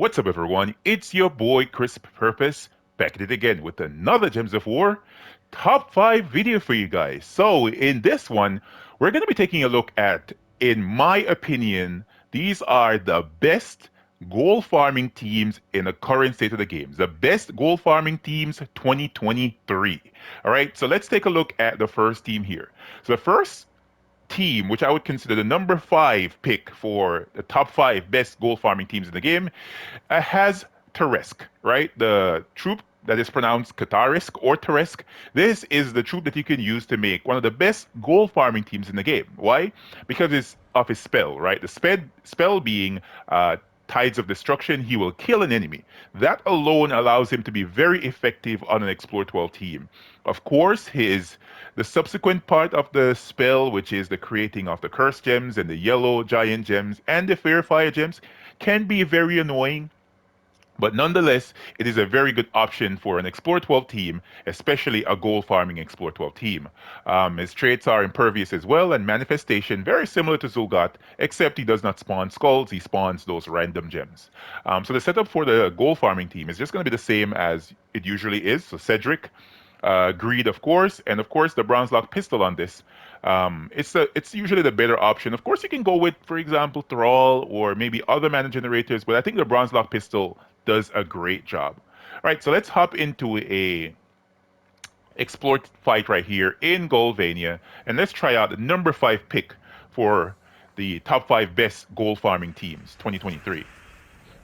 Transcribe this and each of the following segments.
What's up, everyone? It's your boy CrispPurpose back at it again with another Gems of War top 5 video for you guys. So, in this one, we're going to be taking a look at, in my opinion, these are the best gold farming teams in the current state of the game. The best gold farming teams 2023. All right, so let's take a look at the first team here. So, the first team, which I would consider the number 5 pick for the top 5 best gold farming teams in the game, has Teresk, right? The troop that is pronounced Katarisk or Teresk. This is the troop that you can use to make one of the best gold farming teams in the game. Why? Because it's of his spell, right? The spell being Tides of Destruction, he will kill an enemy. That alone allows him to be very effective on an Explore 12 team. Of course, the subsequent part of the spell, which is the creating of the Curse Gems and the Yellow Giant Gems and the Fair Fire Gems, can be very annoying, but nonetheless, it is a very good option for an Explore 12 team, especially a gold farming Explore 12 team. His traits are Impervious as well, and Manifestation, very similar to Zul'Gott, except he does not spawn skulls, he spawns those random gems. So the setup for the gold farming team is just going to be the same as it usually is. So Cedric, Greed, of course, and of course the Bronze Lock pistol on this. It's usually the better option. Of course, you can go with, for example, Thrall or maybe other mana generators, but I think the Bronze Lock pistol does a great job. All right, so let's hop into a explore fight right here in Goldvania, and let's try out the number 5 pick for the top 5 best gold farming teams 2023.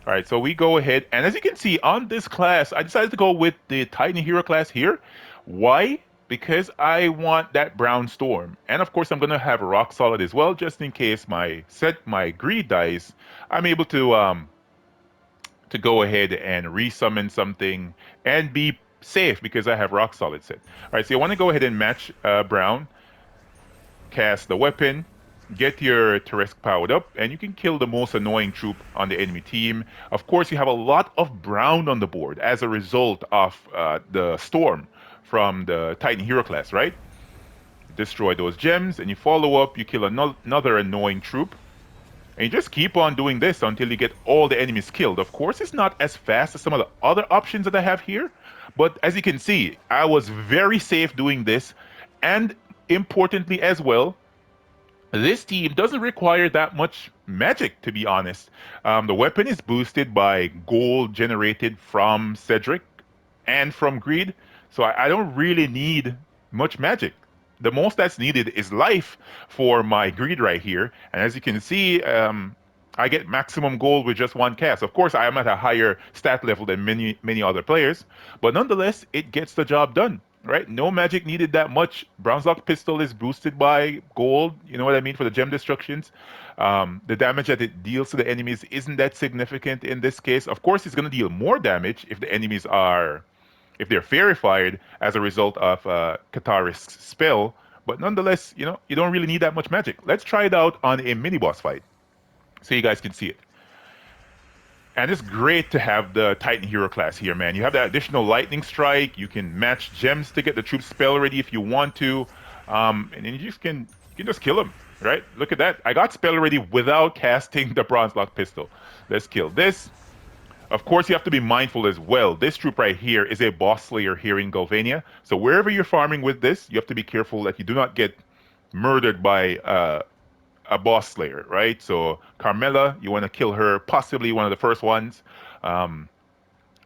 All right, so we go ahead, and as you can see on this class, I decided to go with the Titan Hero class here. Why? Because I want that Brown Storm, and of course I'm gonna have Rock Solid as well, just in case my greed dies. I'm able to go ahead and resummon something and be safe because I have Rock Solid set. All right, so you want to go ahead and match Brown, cast the weapon, get your Teresk powered up, and you can kill the most annoying troop on the enemy team. Of course, you have a lot of Brown on the board as a result of the Storm from the Titan Hero class, right? Destroy those gems, and you follow up, you kill another annoying troop. And you just keep on doing this until you get all the enemies killed. Of course, it's not as fast as some of the other options that I have here, but as you can see, I was very safe doing this. And importantly as well, this team doesn't require that much magic, to be honest. The weapon is boosted by gold generated from Cedric and from Greed, so I don't really need much magic. The most that's needed is life for my greed right here. And as you can see, I get maximum gold with just one cast. Of course, I am at a higher stat level than many other players, but nonetheless, it gets the job done, right? No magic needed that much. Bronze Lock pistol is boosted by gold, you know what I mean, for the gem destructions. The damage that it deals to the enemies isn't that significant in this case. Of course, it's going to deal more damage if the enemies are if they're verified as a result of Katarisk's spell, but nonetheless, you don't really need that much magic. Let's try it out on a mini boss fight so you guys can see it. And it's great to have the Titan Hero class here, man. You have that additional Lightning Strike. You can match gems to get the troop spell ready if you want to, and then you can just kill them, right? Look at that. I got spell ready without casting the Bronze Lock pistol. Let's kill this. Of course, you have to be mindful as well. This troop right here is a boss slayer here in Galvania. So wherever you're farming with this, you have to be careful that you do not get murdered by a boss slayer, right? So Carmella, you want to kill her, possibly one of the first ones, and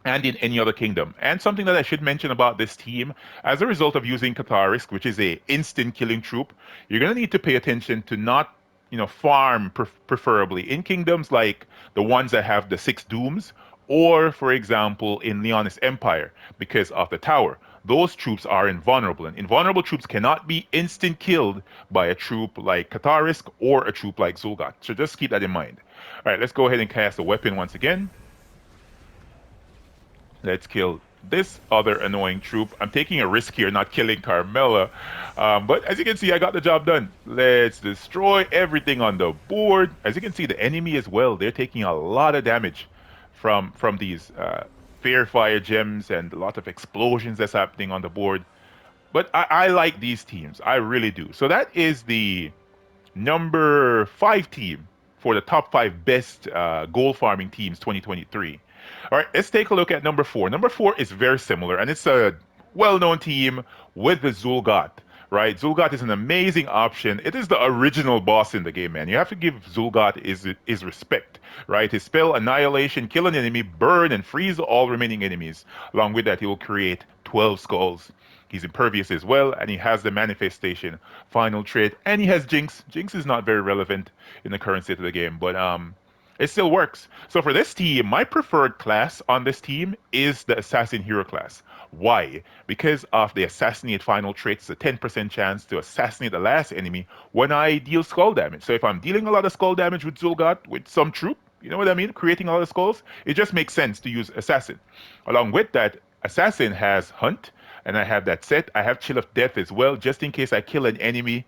in any other kingdom. And something that I should mention about this team, as a result of using Katarisk, which is a instant killing troop, you're going to need to pay attention to not farm preferably in kingdoms like the ones that have the 6 dooms, or, for example, in Leonis Empire, because of the tower. Those troops are invulnerable, and invulnerable troops cannot be instant killed by a troop like Katarisk or a troop like Zul'Gott. So just keep that in mind. All right, let's go ahead and cast a weapon once again. Let's kill this other annoying troop. I'm taking a risk here, not killing Carmella. But as you can see, I got the job done. Let's destroy everything on the board. As you can see, the enemy as well, they're taking a lot of damage from these fair fire gems and a lot of explosions that's happening on the board. But I like these teams. I really do. So that is the number 5 team for the top 5 best gold farming teams 2023. All right, let's take a look at number 4. Number 4 is very similar, and it's a well-known team with the Zul'Got. Right, Zul'Got is an amazing option. It is the original boss in the game, man. You have to give Zul'Got his respect. Right, his spell Annihilation, kill an enemy, burn and freeze all remaining enemies. Along with that, he will create 12 skulls. He's impervious as well, and he has the manifestation, final trait, and he has Jinx. Jinx is not very relevant in the current state of the game, but it still works. So for this team, my preferred class on this team is the Assassin Hero class. Why? Because of the Assassinate final traits, a 10% chance to assassinate the last enemy when I deal skull damage. So if I'm dealing a lot of skull damage with Zul'Got, with some troop, you know what I mean? Creating a lot of skulls, it just makes sense to use Assassin. Along with that, Assassin has Hunt, and I have that set. I have Chill of Death as well, just in case I kill an enemy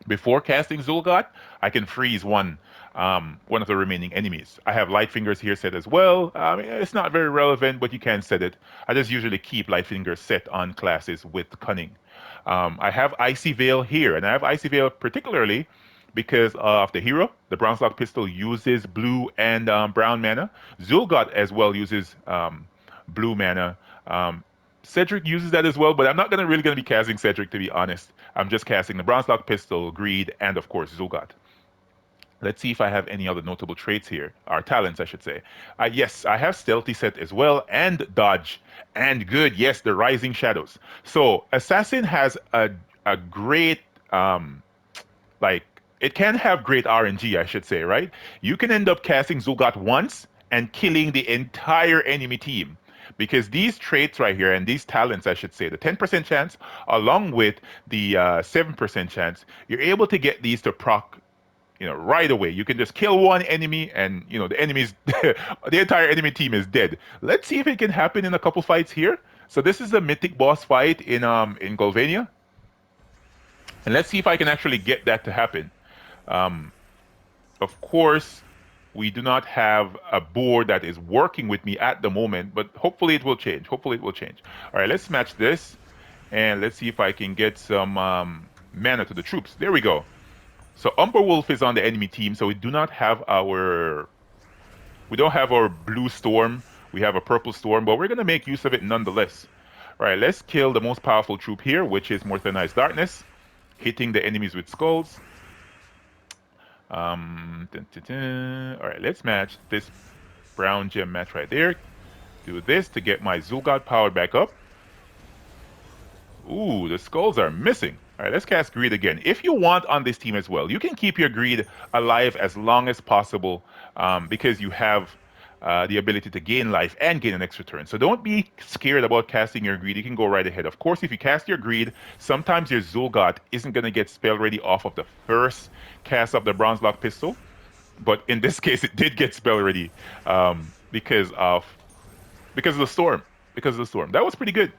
before casting Zul'Got, I can freeze one of the remaining enemies. I have Light Fingers here set as well. It's not very relevant, but you can set it. I just usually keep Light Fingers set on classes with Cunning. I have Icy Veil here, and I have Icy Veil particularly because of the hero. The Bronze Lock Pistol uses blue and brown mana. Zul'Got as well uses blue mana. Cedric uses that as well, but I'm not really going to be casting Cedric, to be honest. I'm just casting the Bronze Lock Pistol, Greed, and of course Zul'Got. Let's see if I have any other notable traits here, or talents, I should say. Yes, I have Stealthy set as well, and Dodge, and good, yes, the Rising Shadows. So Assassin has a great, it can have great RNG, I should say, right? You can end up casting Zul'Got once and killing the entire enemy team. Because these traits right here, and these talents, I should say, the 10% chance, along with the 7% chance, you're able to get these to proc, right away. You can just kill one enemy, and the enemy's the entire enemy team is dead. Let's see if it can happen in a couple fights here. So this is a mythic boss fight in Golvania, and let's see if I can actually get that to happen. Of course, we do not have a board that is working with me at the moment, but hopefully it will change. Hopefully it will change. All right, let's match this, and let's see if I can get some mana to the troops. There we go. So Umberwolf is on the enemy team, so we don't have our blue storm. We have a purple storm, but we're gonna make use of it nonetheless. All right, let's kill the most powerful troop here, which is Morthanized Darkness, hitting the enemies with skulls. All right, let's match this brown gem match right there. Do this to get my Zul'Got power back up. Ooh, the skulls are missing. All right, let's cast Greed again. If you want on this team as well, you can keep your Greed alive as long as possible because you have the ability to gain life and gain an extra turn. So don't be scared about casting your Greed. You can go right ahead. Of course, if you cast your Greed, sometimes your Zul'Got isn't going to get spell ready off of the first cast of the Bronze Lock Pistol. But in this case, it did get spell ready because of the storm. That was pretty good.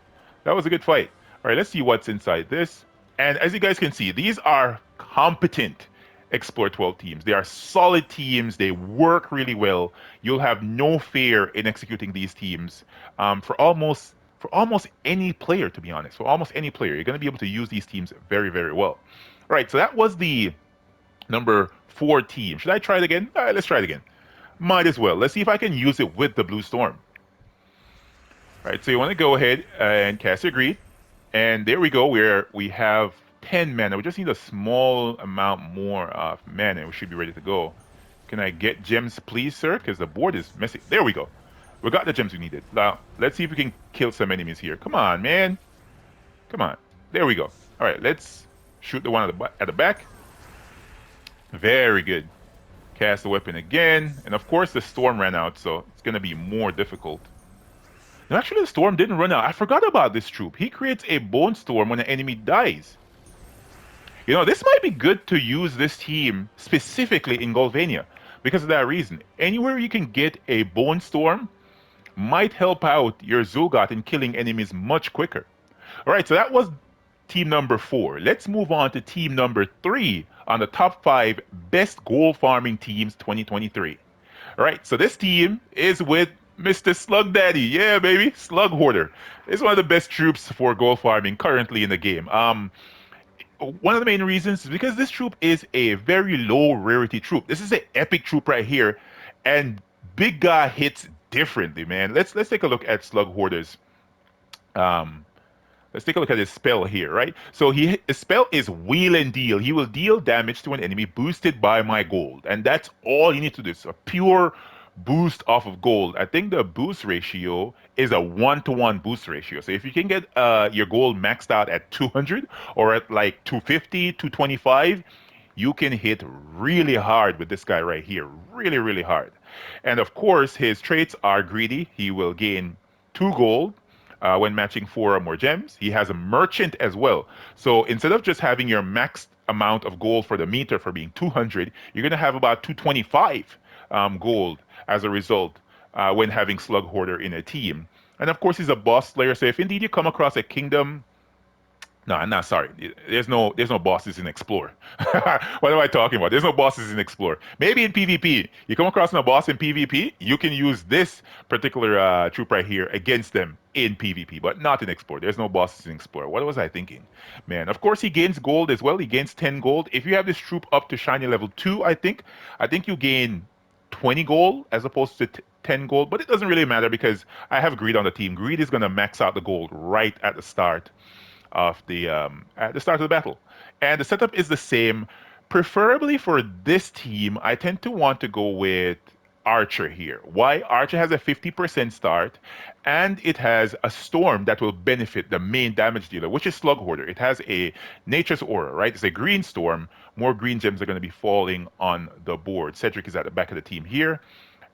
That was a good fight. All right, let's see what's inside this. And as you guys can see, these are competent Explore 12 teams. They are solid teams. They work really well. You'll have no fear in executing these teams for almost any player, to be honest. For almost any player, you're going to be able to use these teams very, very well. All right, so that was the number 4 team. Should I try it again? All right, let's try it again. Might as well. Let's see if I can use it with the Blue Storm. All right, so you want to go ahead and cast your Greed. And there we go, we have 10 mana. We just need a small amount more of mana. We should be ready to go. Can I get gems, please, sir? Because the board is messy. There we go. We got the gems we needed. Now, let's see if we can kill some enemies here. Come on, man. Come on. There we go. All right, let's shoot the one at the back. Very good. Cast the weapon again. And of course, the storm ran out, so it's going to be more difficult. No, actually, the storm didn't run out. I forgot about this troop. He creates a bone storm when an enemy dies. This might be good to use this team specifically in Golvania because of that reason. Anywhere you can get a bone storm might help out your Zul'Got in killing enemies much quicker. All right, so that was team number 4. Let's move on to team number 3 on the top 5 best gold farming teams 2023. All right, so this team is with Mr. Slug Daddy. Yeah, baby. Slug Hoarder is one of the best troops for gold farming currently in the game. one of the main reasons is because this troop is a very low rarity troop. This is an epic troop right here, and big guy hits differently, man. Let's take a look at Slug Hoarder's um, let's take a look at his spell here, right? So his spell is Wheel and Deal. He will deal damage to an enemy boosted by my gold. And that's all you need to do. It's a pure boost off of gold. I think the boost ratio is a 1-to-1 boost ratio. So if you can get your gold maxed out at 200 or at like 250, 225, you can hit really hard with this guy right here. Really, really hard. And of course, his traits are greedy. He will gain 2 gold when matching 4 or more gems. He has a merchant as well. So instead of just having your max amount of gold for the meter for being 200, you're going to have about 225 gold as a result when having Slug Hoarder in a team. And of course, he's a boss slayer. So if indeed you come across a kingdom, no, I'm not sorry. There's no bosses in Explore. What am I talking about? There's no bosses in Explore. Maybe in PvP. You come across a boss in PvP, you can use this particular troop right here against them in PvP, but not in Explore. There's no bosses in Explore. What was I thinking? Man, of course he gains gold as well. He gains 10 gold. If you have this troop up to shiny level 2, I think you gain 20 gold as opposed to 10 gold, but it doesn't really matter because I have Greed on the team. Greed is going to max out the gold right at the start of the at the start of the battle. And the setup is the same. Preferably for this team, I tend to want to go with Archer here. Why? Archer has a 50% start, and it has a storm that will benefit the main damage dealer, which is Slug Hoarder. It has a Nature's Aura, right? It's a green storm. More green gems are going to be falling on the board. Cedric is at the back of the team here.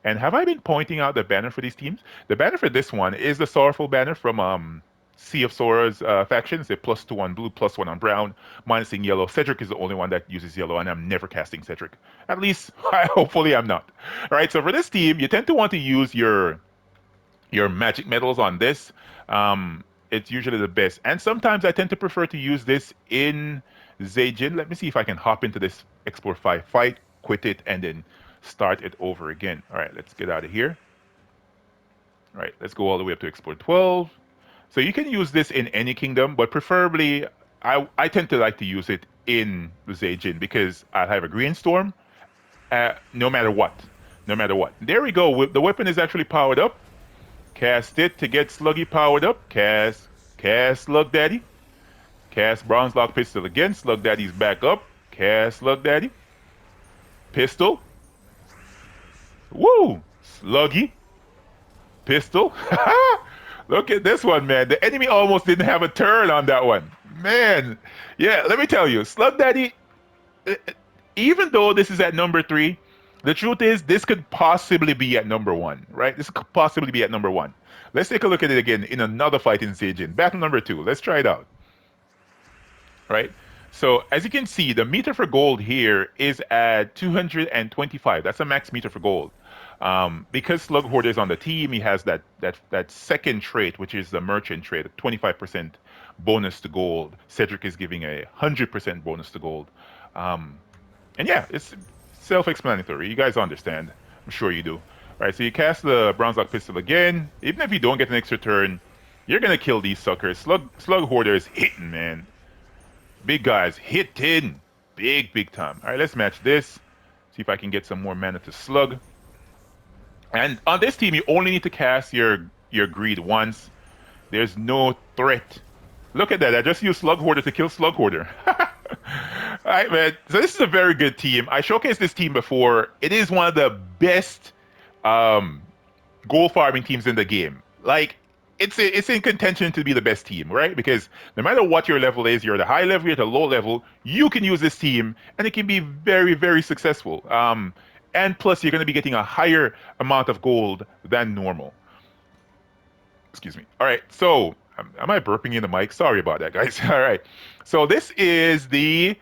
And have I been pointing out the banner for these teams? The banner for this one is the Sorrowful banner from Sea of Sora's faction. It's a +2 on blue, +1 on brown, minusing yellow. Cedric is the only one that uses yellow, and I'm never casting Cedric. At least, hopefully I'm not. All right, so for this team, you tend to want to use your magic metals on this. It's usually the best. And sometimes I tend to prefer to use this in Zaijin. Let me see if I can hop into this Explore 5 fight, quit it, and then start it over again. All right, let's get out of here. All right, let's go all the way up to Explore 12. So you can use this in any kingdom, but preferably I tend to like to use it in Zaijin because I have a green storm no matter what. No matter what. There we go. The weapon is actually powered up. Cast it to get Sluggy powered up. Cast Slug Daddy. Cast Bronze Lock Pistol again. Slug Daddy's back up. Cast Slug Daddy. Pistol. Woo! Sluggy. Pistol. Look at this one, man. The enemy almost didn't have a turn on that one. Man. Yeah, let me tell you, Slug Daddy, even though this is at number 3, the truth is this could possibly be at number 1, right? This could possibly be at number 1. Let's take a look at it again in another fight in Zaijin. Battle number 2. Let's try it out. Right? So as you can see, the meter for gold here is at 225. That's a max meter for gold. Because Slug Hoarder is on the team, he has that second trait, which is the merchant trait, a 25% bonus to gold. Cedric is giving a 100% bonus to gold. And yeah, it's self-explanatory. You guys understand. I'm sure you do. All right, so you cast the Bronze Lock Pistol again. Even if you don't get an extra turn, you're going to kill these suckers. Slug Hoarder is hitting, man. Big guys, hitting. Big time. All right, let's match this. See if I can get some more mana to Slug. And on this team, you only need to cast your Greed once. There's no threat. Look at that. I just used Slug Hoarder to kill Slug Hoarder. All right, man. So this is a very good team. I showcased this team before. It is one of the best gold farming teams in the game. Like, it's in contention to be the best team, right? Because no matter what your level is, you're at a high level, you're at a low level, you can use this team, and it can be very, very successful. And plus, you're going to be getting a higher amount of gold than normal. Excuse me. All right, so am I burping in the mic? Sorry about that, guys. All right, so this is the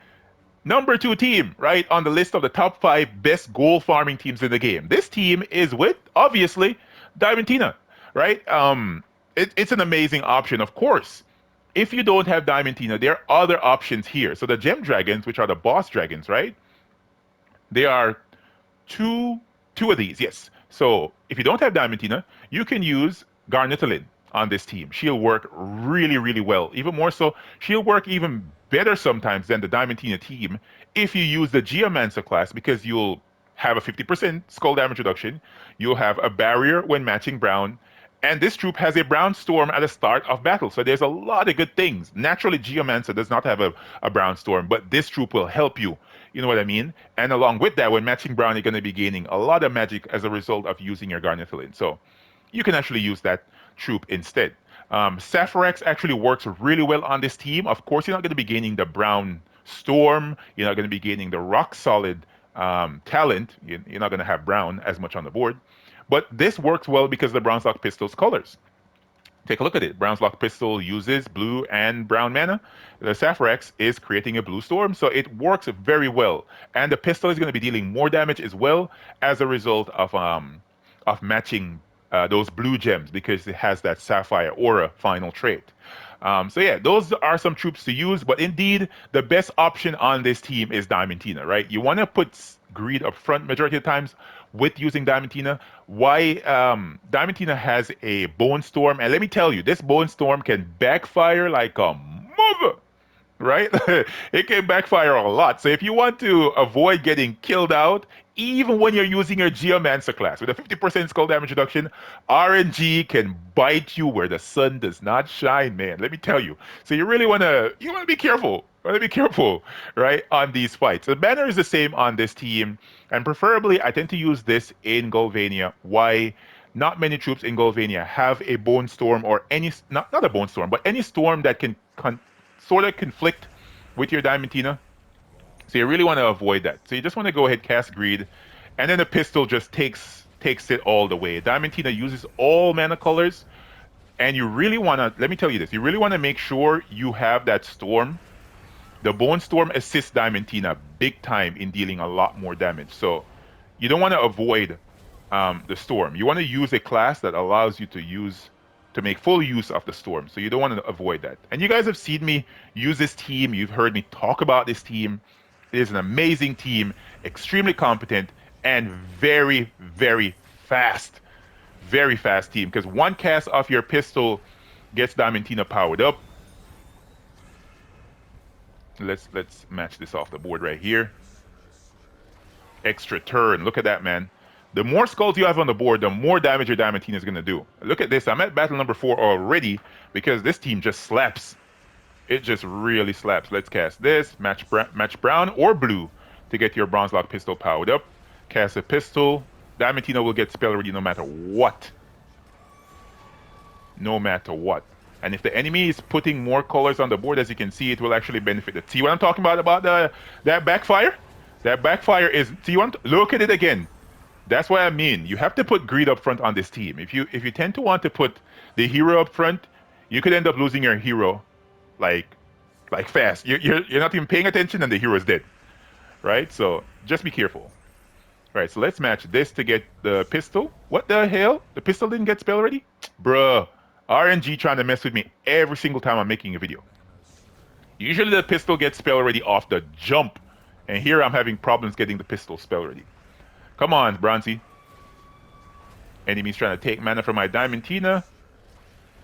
number 2 team, right, on the list of the top 5 best gold farming teams in the game. This team is with, obviously, Diamantina, right? It's an amazing option, of course. If you don't have Diamantina, there are other options here. So the Gem Dragons, which are the boss dragons, right? They are two of these, yes. So if you don't have Diamantina, you can use Garnetalin. on this team. She'll work really, really well. Even more so, she'll work even better sometimes than the Diamantina team if you use the Geomancer class because you'll have a 50% skull damage reduction. You'll have a barrier when matching brown. And this troop has a brown storm at the start of battle. So there's a lot of good things. Naturally, Geomancer does not have a brown storm, but this troop will help you. You know what I mean? And along with that, when matching brown, you're going to be gaining a lot of magic as a result of using your Garnethalin. So you can actually use that troop instead. Saphirax actually works really well on this team. Of course, you're not going to be gaining the brown storm. You're not going to be gaining the rock solid talent. You're not going to have brown as much on the board. But this works well because of the Brown's Lock Pistol's colors. Take a look at it. Brown's Lock Pistol uses blue and brown mana. The Saphirax is creating a blue storm, so it works very well. And the pistol is going to be dealing more damage as well as a result of matching those blue gems because it has that Sapphire Aura final trait. So yeah, those are some troops to use, but indeed the best option on this team is Diamantina, right? You want to put greed up front majority of the times with using Diamantina. Why? Diamantina has a Bone Storm, and let me tell you, this Bone Storm can backfire like a mother, right? It can backfire a lot. So if you want to avoid getting killed out, even when you're using your Geomancer class with a 50% skull damage reduction, RNG can bite you where the sun does not shine, man. Let me tell you. So you really wanna be careful. Want to be careful, right, on these fights. The banner is the same on this team, and preferably I tend to use this in Golvania. Why? Not many troops in Golvania have a Bone Storm or any not a Bone Storm, but any storm that can sort of conflict with your Diamantina. So you really want to avoid that. So you just want to go ahead, cast Greed, and then the pistol just takes it all the way. Diamantina uses all mana colors, and you really want to, let me tell you this, you really want to make sure you have that storm. The Bone Storm assists Diamantina big time in dealing a lot more damage. So you don't want to avoid the storm. You want to use a class that allows you to make full use of the storm. So you don't want to avoid that. And you guys have seen me use this team. You've heard me talk about this team. It is an amazing team, extremely competent, and very, very fast. Very fast team. Because one cast off your pistol gets Diamantina powered up. Let's match this off the board right here. Extra turn. Look at that, man. The more skulls you have on the board, the more damage your Diamantina is going to do. Look at this. I'm at battle number 4 already because this team just slaps. It just really slaps. Let's cast this. Match brown or blue to get your Bronze Lock Pistol powered up. Cast a pistol. Diamantina will get spell ready no matter what. No matter what. And if the enemy is putting more colors on the board, as you can see, it will actually benefit it. See what I'm talking about that backfire? That backfire is, see, look at it again. That's what I mean. You have to put greed up front on this team. If you tend to want to put the hero up front, you could end up losing your hero like fast. You're not even paying attention and the hero is dead. Right? So just be careful. Right, so let's match this to get the pistol. What the hell? The pistol didn't get spell ready? Bruh. RNG trying to mess with me every single time I'm making a video. Usually the pistol gets spell ready off the jump. And here I'm having problems getting the pistol spell ready. Come on, Bronzy. Enemy's trying to take mana from my Diamantina.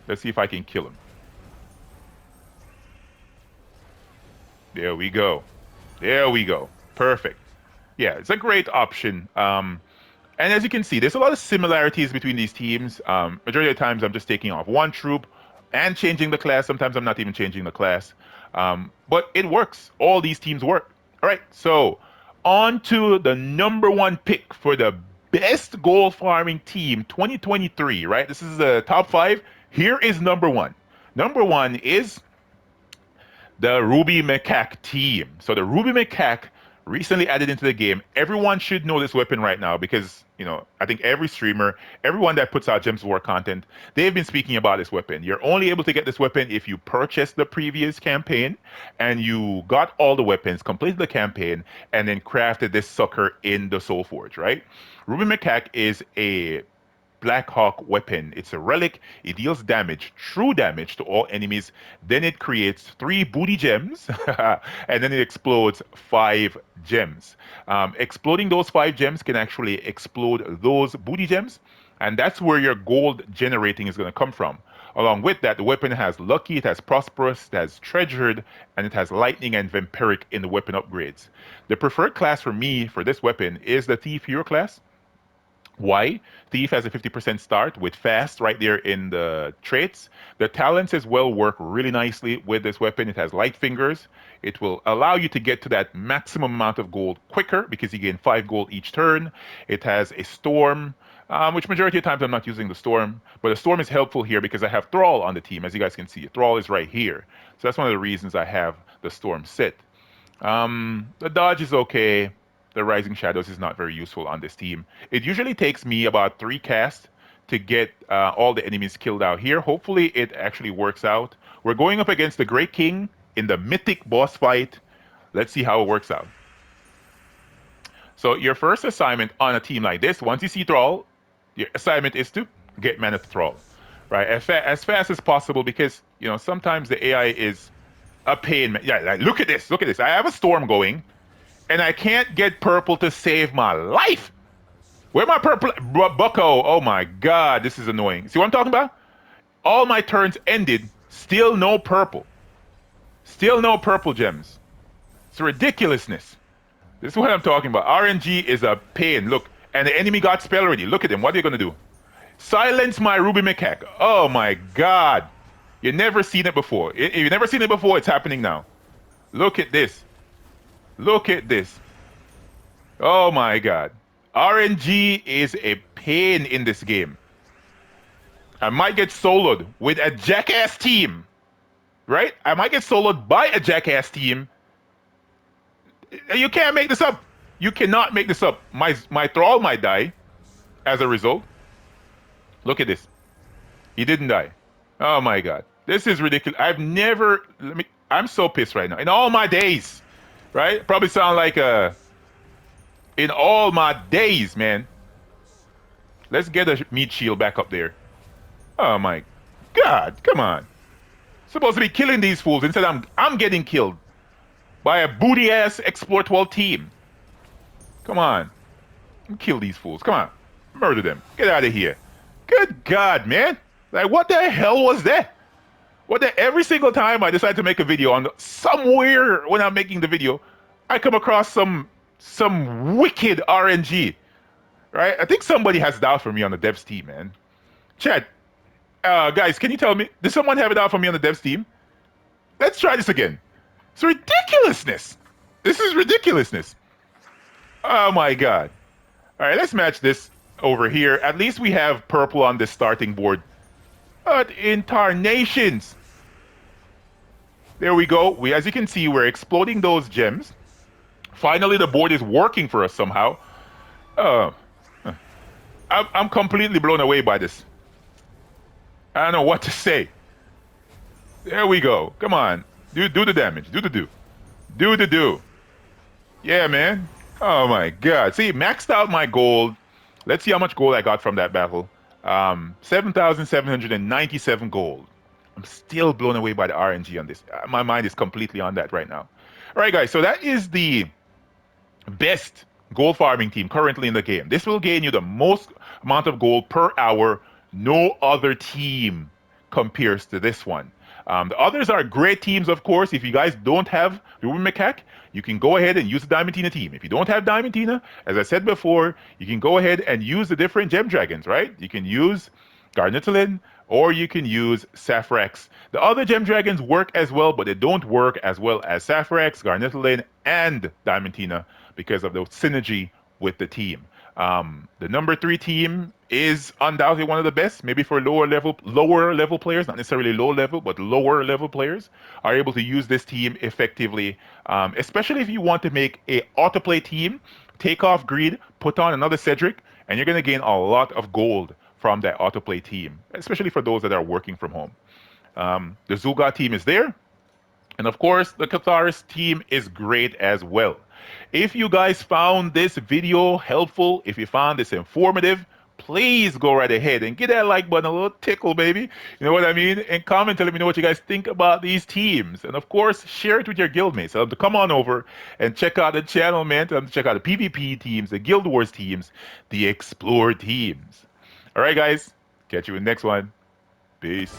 Let's see if I can kill him. There we go. There we go. Perfect. Yeah, it's a great option. And as you can see, there's a lot of similarities between these teams. Majority of the times I'm just taking off one troop and changing the class. Sometimes I'm not even changing the class. But it works. All these teams work. All right, so on to the number 1 pick for the best gold farming team 2023, right? This is the top 5. Here is number 1. Number 1 is the Ruby Macaque team. So the Ruby Macaque recently added into the game. Everyone should know this weapon right now because, you know, I think every streamer, everyone that puts out Gems of War content, they've been speaking about this weapon. You're only able to get this weapon if you purchased the previous campaign and you got all the weapons, completed the campaign, and then crafted this sucker in the Soul Forge, right? Ruby Macaque is a Black Hawk weapon. It's a relic. It deals damage, true damage to all enemies. Then it creates 3 booty gems, and then it explodes 5 gems. Exploding those 5 gems can actually explode those booty gems, and that's where your gold generating is going to come from. Along with that, the weapon has Lucky, it has Prosperous, it has Treasured, and it has Lightning and Vampiric in the weapon upgrades. The preferred class for me for this weapon is the Thief Hero class. Why? Thief has a 50% start with fast right there in the traits. The talents as well work really nicely with this weapon. It has light fingers. It will allow you to get to that maximum amount of gold quicker because you gain 5 gold each turn. It has a storm, which majority of times I'm not using the storm, but the storm is helpful here because I have Thrall on the team. As you guys can see, Thrall is right here. So that's one of the reasons I have the storm set. The dodge is okay. The Rising Shadows is not very useful on this team. It usually takes me about 3 casts to get all the enemies killed out here. Hopefully it actually works out. We're going up against the Great King in the mythic boss fight. Let's see how it works out. So your first assignment on a team like this, once you see Thrall, your assignment is to get mana to Thrall, right? As fast as possible because, you know, sometimes the AI is a pain. Yeah, like, look at this. Look at this. I have a storm going, and I can't get purple to save my life. Where my purple? Bucko. Oh my god, this is annoying. See what I'm talking about? All my turns ended, still no purple. Still no purple gems. It's ridiculousness. This is what I'm talking about. RNG is a pain. Look, and the enemy got spell already. Look at him. What are you going to do? Silence my Ruby Macaque. Oh my god. You've never seen it before. If you've never seen it before, it's happening now. Look at this. Look at this. Oh my god. RNG is a pain in this game. I might get soloed with a jackass team. Right? I might get soloed by a jackass team. You can't make this up. You cannot make this up. My Thrall might die as a result. Look at this. He didn't die. Oh my god. This is ridiculous. I'm so pissed right now. In all my days. Right? Probably sound like in all my days, man. Let's get a meat shield back up there. Oh my god. Come on. Supposed to be killing these fools. Instead I'm getting killed by a booty ass Explore 12 team. Come on. Kill these fools. Come on. Murder them. Get out of here. Good god, man. Like, what the hell was that? Every single time I decide to make a video on somewhere when I'm making the video, I come across some wicked RNG. Right? I think somebody has it out for me on the devs team, man. Chat, guys, can you tell me, does someone have it out for me on the devs team? Let's try this again. It's ridiculousness. This is ridiculousness. Oh my god. All right, let's match this over here. At least we have purple on this starting board. But in tarnations. There we go. As you can see, we're exploding those gems. Finally, the board is working for us somehow. I'm completely blown away by this. I don't know what to say. There we go. Come on. Do the damage. Do the do. Do the do. Yeah, man. Oh my god. See, maxed out my gold. Let's see how much gold I got from that battle. 7,797 gold. I'm still blown away by the RNG on this. My mind is completely on that right now. All right, guys. So that is the best gold farming team currently in the game. This will gain you the most amount of gold per hour. No other team compares to this one. The others are great teams, of course. If you guys don't have Ruby Macaque, you can go ahead and use the Diamantina team. If you don't have Diamantina, as I said before, you can go ahead and use the different gem dragons, right? You can use Garnetolin or you can use Saphrax. The other gem dragons work as well, but they don't work as well as Saphrax, Garnetolin, and Diamantina because of the synergy with the team. The number 3 team is undoubtedly one of the best, maybe for lower level players, not necessarily low level, but lower level players are able to use this team effectively, especially if you want to make a autoplay team, take off greed, put on another Cedric, and you're going to gain a lot of gold from that autoplay team, especially for those that are working from home. The Zul'Gah team is there, and of course, the Catharis team is great as well. If you guys found this video helpful, if you found this informative, please go right ahead and get that like button a little tickle, baby. You know what I mean? And comment to let me know what you guys think about these teams. And of course, share it with your guildmates. Tell them to come on over and check out the channel, man. Tell them to check out the PvP teams, the Guild Wars teams, the Explore teams. All right, guys. Catch you in the next one. Peace.